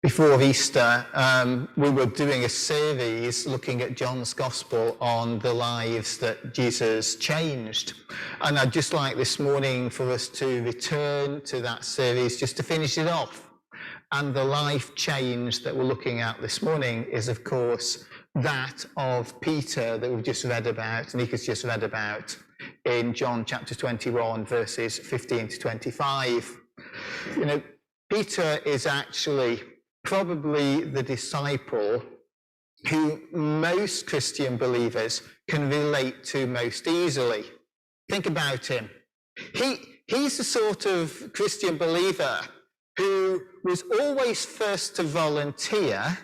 Before Easter, we were doing a series looking at John's Gospel on the lives that Jesus changed. And I'd just like this morning for us to return to that series just to finish it off. And the life change that we're looking at this morning is, of course, that of Peter that we've just read about, Nika's just read about in John chapter 21, verses 15 to 25. You know, Peter is actually probably the disciple who most Christian believers can relate to most easily. Think about him. He's the sort of Christian believer who was always first to volunteer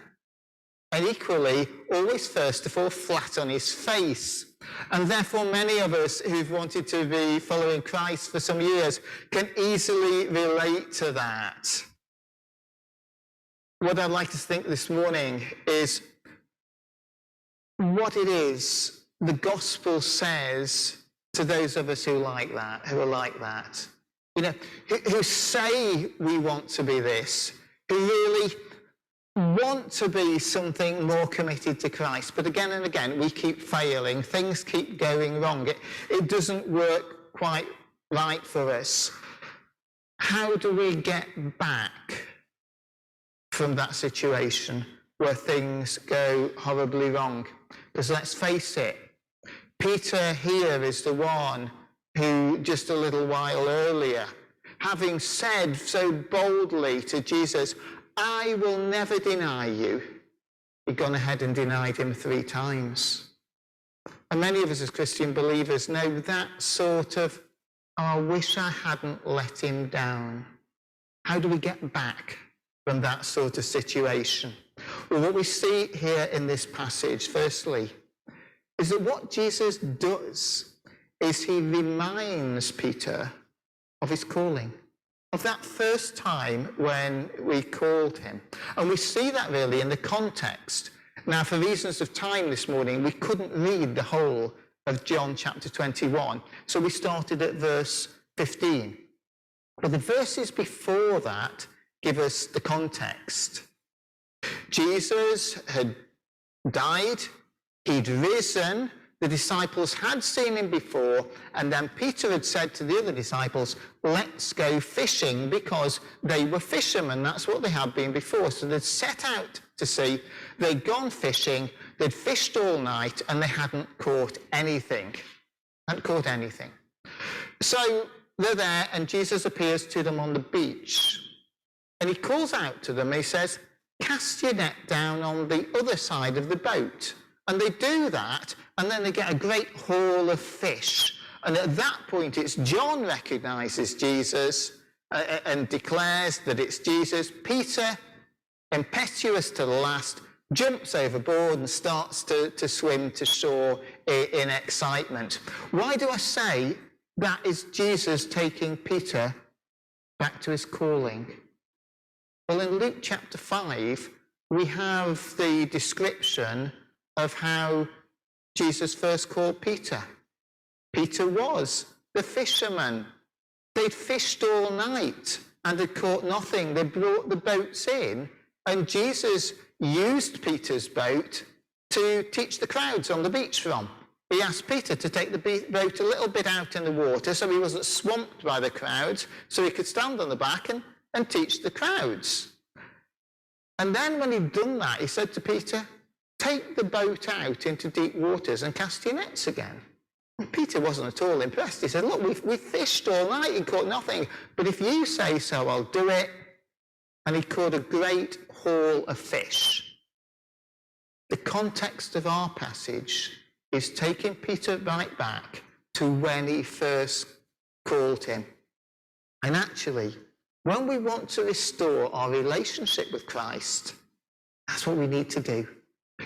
and equally always first to fall flat on his face. And therefore many of us who've wanted to be following Christ for some years can easily relate to that. What I'd like to think this morning is what it is the gospel says to those of us who like that, who are like that. You know, who say we want to be this, who really want to be something more committed to Christ. But again and again, we keep failing. Things keep going wrong. It doesn't work quite right for us. How do we get back from that situation where things go horribly wrong? Because let's face it, Peter here is the one who just a little while earlier, having said so boldly to Jesus, "I will never deny you," he'd gone ahead and denied him 3 times. And many of us as Christian believers know that sort of, "I wish I hadn't let him down." How do we get back from that sort of situation? Well, what we see here in this passage, firstly, is that what Jesus does is he reminds Peter of his calling, of that first time when we called him. And we see that really in the context. Now, for reasons of time this morning, we couldn't read the whole of John chapter 21. So we started at verse 15. But the verses before that give us the context. Jesus had died, he'd risen, the disciples had seen him before, and then Peter had said to the other disciples, "Let's go fishing," because they were fishermen. That's what they had been before. So they'd set out to sea, they'd gone fishing, they'd fished all night, and they hadn't caught anything. So they're there, and Jesus appears to them on the beach. And he calls out to them, and he says, "Cast your net down on the other side of the boat." And they do that, and then they get a great haul of fish. And at that point, it's John recognizes Jesus and declares that it's Jesus. Peter, impetuous to the last, jumps overboard and starts to swim to shore in excitement. Why do I say that is Jesus taking Peter back to his calling? Well, in Luke chapter 5, we have the description of how Jesus first called Peter. Peter was the fisherman. They'd fished all night and had caught nothing. They brought the boats in, and Jesus used Peter's boat to teach the crowds on the beach from. He asked Peter to take the boat a little bit out in the water so he wasn't swamped by the crowds, so he could stand on the back and teach the crowds. And then when he'd done that, he said to Peter, "Take the boat out into deep waters and cast your nets again." And Peter wasn't at all impressed. He said, "Look, we fished all night and caught nothing, but if you say so, I'll do it." And he caught a great haul of fish. The context of our passage is taking Peter right back to when he first called him. And actually, when we want to restore our relationship with Christ, that's what we need to do.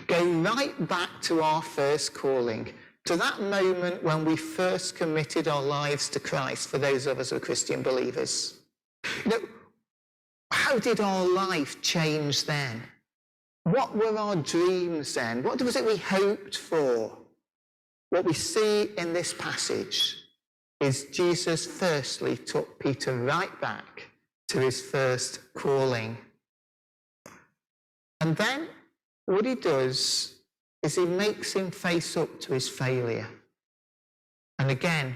Go right back to our first calling, to that moment when we first committed our lives to Christ, for those of us who are Christian believers. You know, how did our life change then? What were our dreams then? What was it we hoped for? What we see in this passage is Jesus firstly took Peter right back to his first calling. And then what he does is he makes him face up to his failure. And again,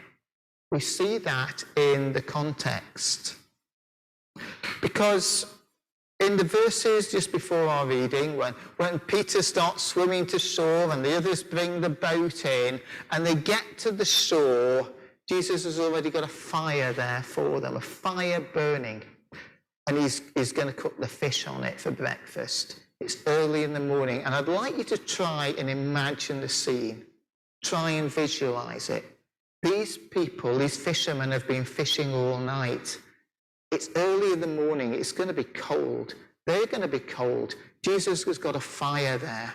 we see that in the context. Because in the verses just before our reading, when Peter starts swimming to shore and the others bring the boat in and they get to the shore, Jesus has already got a fire there for them, a fire burning. And he's going to cook the fish on it for breakfast. It's early in the morning. And I'd like you to try and imagine the scene. Try and visualize it. These people, these fishermen, have been fishing all night. It's early in the morning. It's going to be cold. They're going to be cold. Jesus has got a fire there.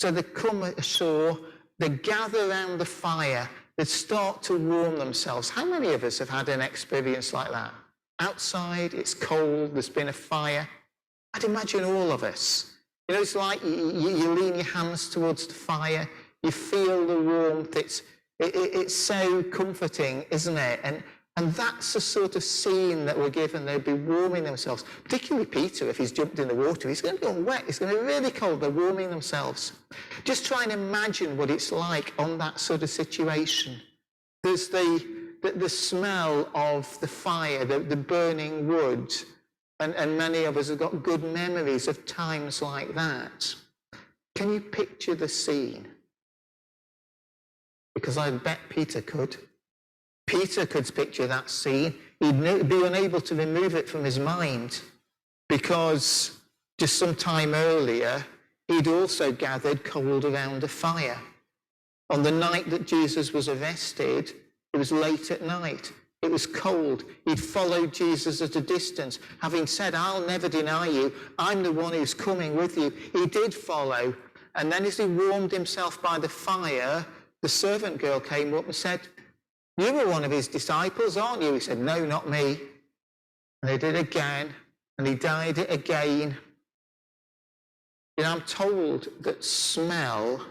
So they come ashore. They gather around the fire. They start to warm themselves. How many of us have had an experience like that? Outside, it's cold. There's been a fire. I'd imagine all of us. You know, it's like you lean your hands towards the fire. You feel the warmth. It's so comforting, isn't it? And that's the sort of scene that we're given. They'll be warming themselves. Particularly Peter, if he's jumped in the water, he's going to be all wet. It's going to be really cold. They're warming themselves. Just try and imagine what it's like on that sort of situation. There's the smell of the fire, the burning wood. And many of us have got good memories of times like that. Can you picture the scene? Because I bet Peter could. Peter could picture that scene. He'd be unable to remove it from his mind because just some time earlier, he'd also gathered cold around a fire. On the night that Jesus was arrested, it was late at night. It was cold. He'd followed Jesus at a distance, having said, I'll never deny you. I'm the one who's coming with you. He did follow. And then as he warmed himself by the fire, the servant girl came up and said, you were one of his disciples, aren't you? He said, no, not me. And they did again, and he died it again. You know, I'm told that smell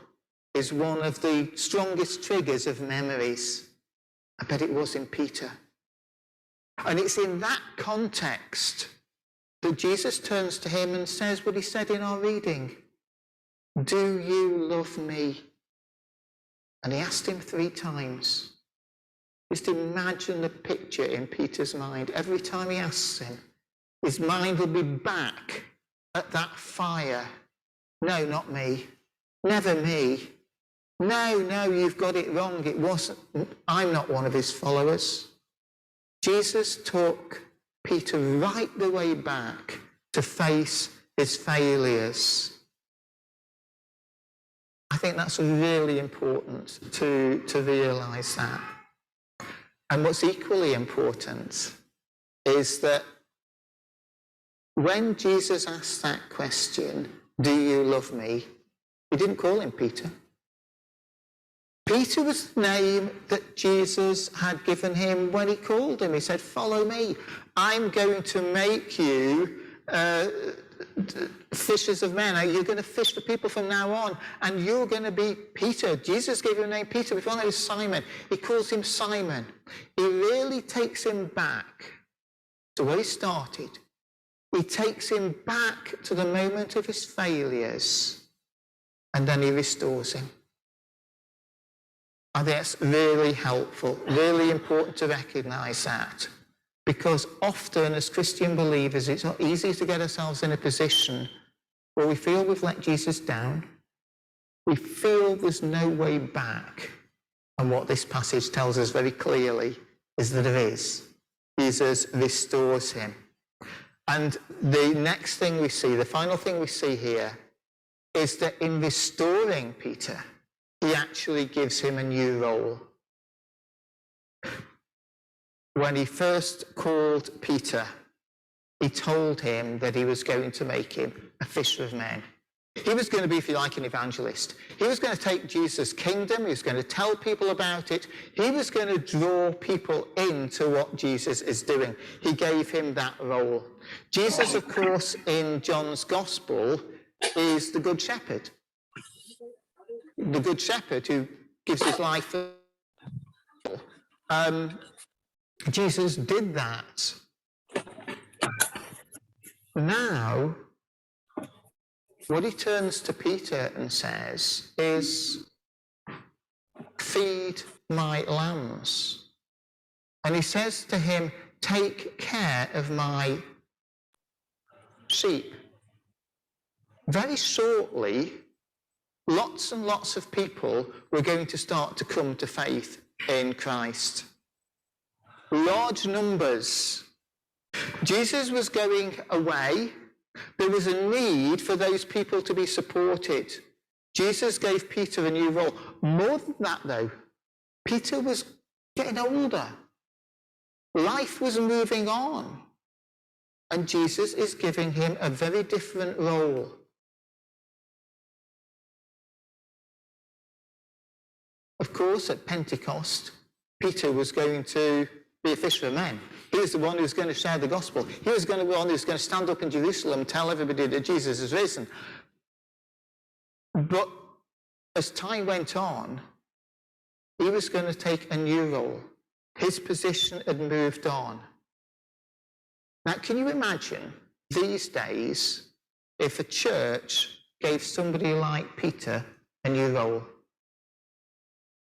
is one of the strongest triggers of memories. I bet it was in Peter. And it's in that context that Jesus turns to him and says what he said in our reading. Do you love me? And he asked him 3 times. Just imagine the picture in Peter's mind. Every time he asks him, his mind will be back at that fire. No, not me. Never me. No, you've got it wrong. It wasn't. I'm not one of his followers. Jesus took Peter right the way back to face his failures. I think that's really important to realise that. And what's equally important is that when Jesus asked that question, do you love me? He didn't call him Peter. Peter was the name that Jesus had given him when he called him. He said, follow me. I'm going to make you fishers of men. You're going to fish for people from now on, and you're going to be Peter. Jesus gave him the name Peter. Before that was Simon. He calls him Simon. He really takes him back to where he started. He takes him back to the moment of his failures, and then he restores him. I think that's really helpful, really important to recognise that. Because often as Christian believers, it's not easy to get ourselves in a position where we feel we've let Jesus down. We feel there's no way back. And what this passage tells us very clearly is that there is. Jesus restores him. And the next thing we see, the final thing we see here, is that in restoring Peter, he actually gives him a new role. When he first called Peter, he told him that he was going to make him a fisher of men. He was going to be, if you like, an evangelist. He was going to take Jesus' kingdom. He was going to tell people about it. He was going to draw people into what Jesus is doing. He gave him that role. Jesus, of course, in John's Gospel, is the Good Shepherd. The Good Shepherd who gives his life for Jesus did that. Now, what he turns to Peter and says is, feed my lambs. And he says to him, take care of my sheep. Very shortly, lots and lots of people were going to start to come to faith in Christ. Large numbers. Jesus was going away. There was a need for those people to be supported. Jesus gave Peter a new role. More than that, though, Peter was getting older. Life was moving on. And Jesus is giving him a very different role. Of course, at Pentecost, Peter was going to be a fisher of men. He was the one who was going to share the gospel. He was going to be the one who was going to stand up in Jerusalem and tell everybody that Jesus is risen. But as time went on, he was going to take a new role. His position had moved on. Now, can you imagine these days if a church gave somebody like Peter a new role?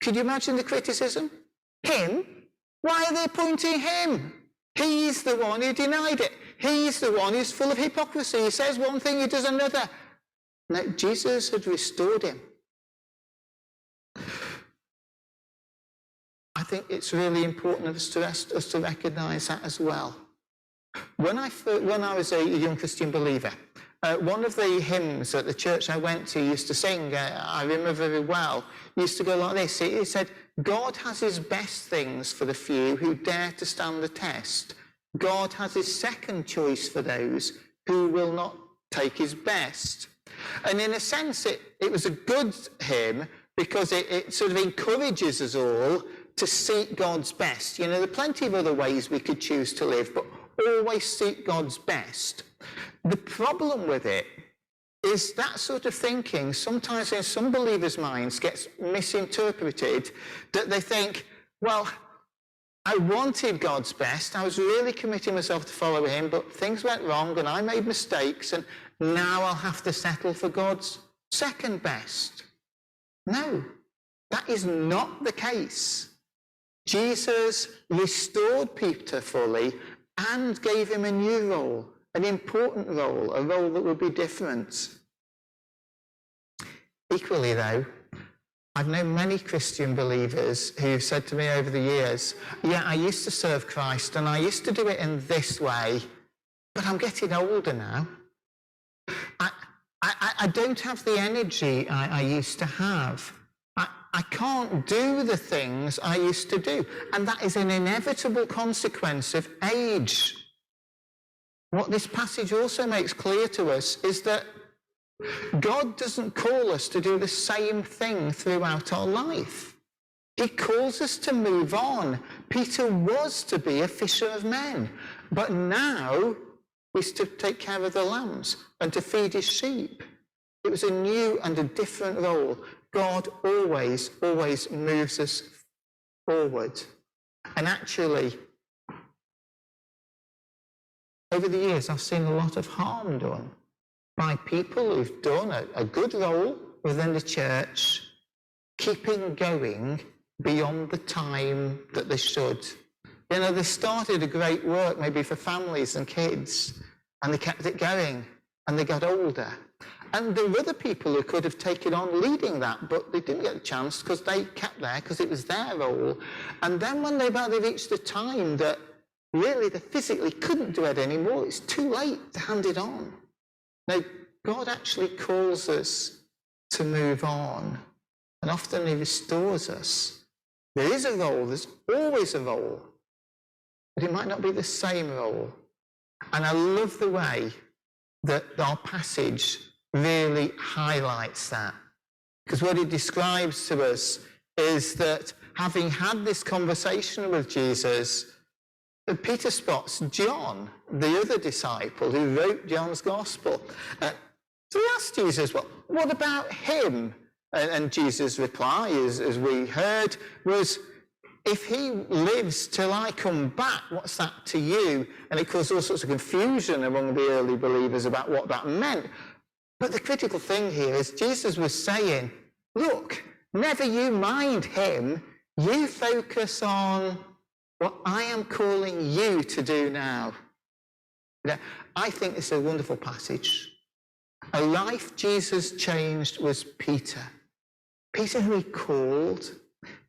Could you imagine the criticism? Him? Why are they appointing him? He's the one who denied it. He's the one who's full of hypocrisy. He says one thing, he does another. Now, Jesus had restored him. I think it's really important for us to recognise that as well. When I was a young Christian believer, one of the hymns at the church I went to used to sing, I remember very well, used to go like this. It said, God has his best things for the few who dare to stand the test. God has his second choice for those who will not take his best. And in a sense, it was a good hymn because it sort of encourages us all to seek God's best. You know, there are plenty of other ways we could choose to live, but always seek God's best. The problem with it is that sort of thinking sometimes in some believers' minds gets misinterpreted, that they think, well, I wanted God's best, I was really committing myself to follow him, but things went wrong and I made mistakes and now I'll have to settle for God's second best. No, that is not the case. Jesus restored Peter fully and gave him a new role, an important role, a role that would be different. Equally, though, I've known many Christian believers who've said to me over the years, yeah, I used to serve Christ and I used to do it in this way, but I'm getting older now. I don't have the energy I used to have. I can't do the things I used to do. And that is an inevitable consequence of age. What this passage also makes clear to us is that God doesn't call us to do the same thing throughout our life. He calls us to move on. Peter was to be a fisher of men, but now he's to take care of the lambs and to feed his sheep. It was a new and a different role. God always moves us forward. And actually, over the years, I've seen a lot of harm done by people who've done a good role within the church, keeping going beyond the time that they should. You know, they started a great work maybe for families and kids, and they kept it going, and they got older. And there were other people who could have taken on leading that, but they didn't get a chance because they kept there because it was their role. And then when they reached the time that really they physically couldn't do it anymore, it's too late to hand it on. Now, God actually calls us to move on, and often he restores us. There is a role, there's always a role, but it might not be the same role. And I love the way that our passage really highlights that. Because what it describes to us is that having had this conversation with Jesus, Peter spots John, the other disciple who wrote John's gospel. So he asked Jesus, well, what about him? And Jesus' reply, as we heard, was, if he lives till I come back, what's that to you? And it caused all sorts of confusion among the early believers about what that meant. But the critical thing here is Jesus was saying, look, never you mind him. You focus on what I am calling you to do now. I think this is a wonderful passage. A life Jesus changed was Peter. Peter who he called.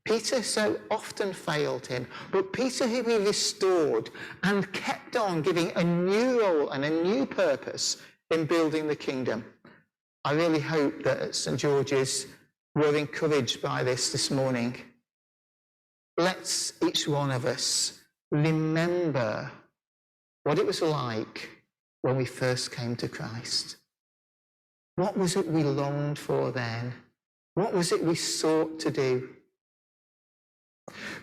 Peter so often failed him, but Peter who he restored and kept on giving a new role and a new purpose in building the kingdom. I really hope that at St. George's we're encouraged by this morning. Let's each one of us remember what it was like when we first came to Christ. What was it we longed for then? What was it we sought to do?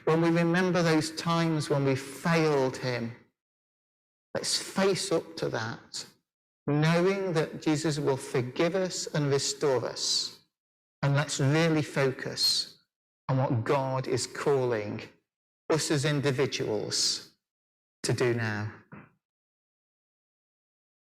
When we remember those times when we failed him, let's face up to that, knowing that Jesus will forgive us and restore us. And let's really focus on what God is calling us as individuals to do now.